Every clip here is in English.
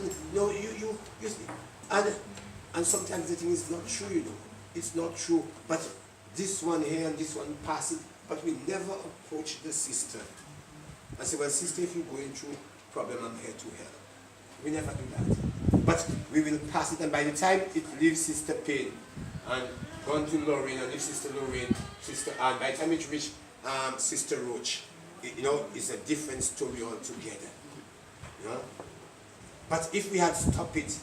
and you and sometimes the thing is not true, It's not true. But this one here and this one pass it, but we never approach the sister and say, well, sister, if you're going through problem, I'm here to help. We never do that. But we will pass it, and by the time it leaves Sister Payne and gone to Lorraine, and leaves Sister Lorraine, Sister Anne, by the time it reaches Sister Roach, it's a different story altogether. But if we had stopped it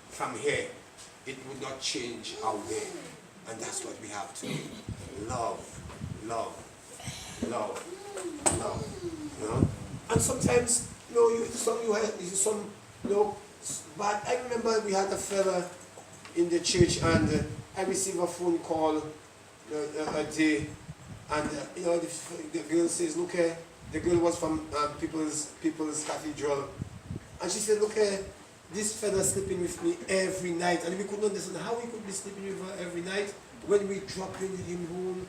from here, it would not change out there. And that's what we have to do. Love, love, love, love. And sometimes, but I remember we had a fella in the church, and I received a phone call a day, and the girl says, look here, the girl was from People's Cathedral, and she said, look here, this fella sleeping with me every night, and we couldn't understand how he could be sleeping with her every night when we drop him home.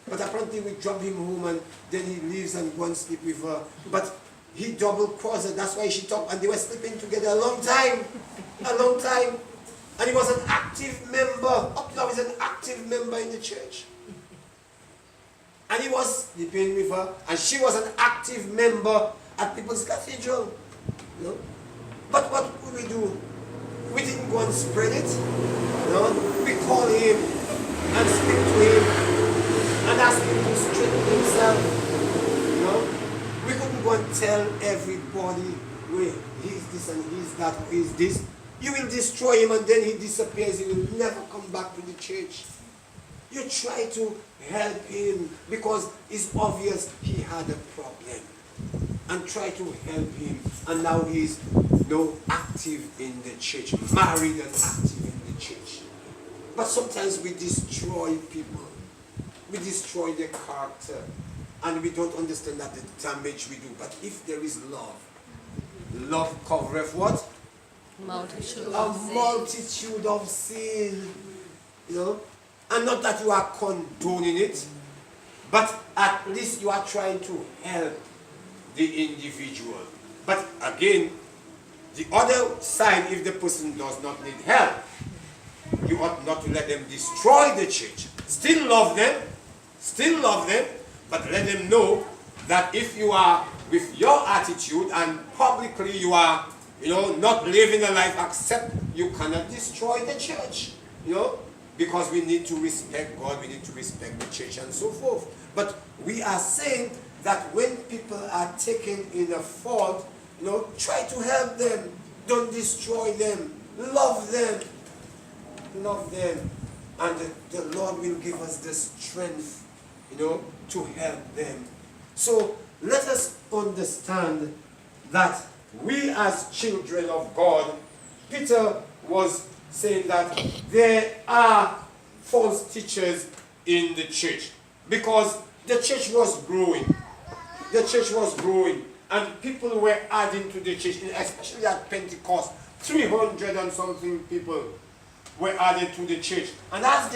But apparently we drop him home, and then he leaves and goes and sleep with her. But he double-crossed her, that's why she talked, and they were sleeping together a long time. And he was an active member, up now he's an active member in the church. And he was sleeping with her, and she was an active member at People's Cathedral. But what would we do? We didn't go and spread it. We call him and speak to him and ask him to straighten himself. We couldn't go and tell everybody, well, he's this and he's that, he's this. You will destroy him, and then he disappears. He will never come back to the church. You try to help him because it's obvious he had a problem. And try to help him. And now he's active in the church, married and active in the church. But sometimes we destroy people. We destroy their character. And we don't understand that the damage we do. But if there is love covereth what? Multitude of sin. And not that you are condoning it, but at least you are trying to help the individual. But again, the other side, if the person does not need help, you ought not to let them destroy the church. Still love them, but let them know that if you are with your attitude and publicly you are, not living a life accept, you cannot destroy the church, because we need to respect God, we need to respect the church and so forth. But we are saying that when people are taken in a fault, try to help them. Don't destroy them. Love them. Love them. And the Lord will give us the strength, to help them. So let us understand that we as children of God, Peter was saying that there are false teachers in the church because the church was growing. The church was growing, and people were adding to the church, especially at Pentecost. 300 and something people were added to the church. And as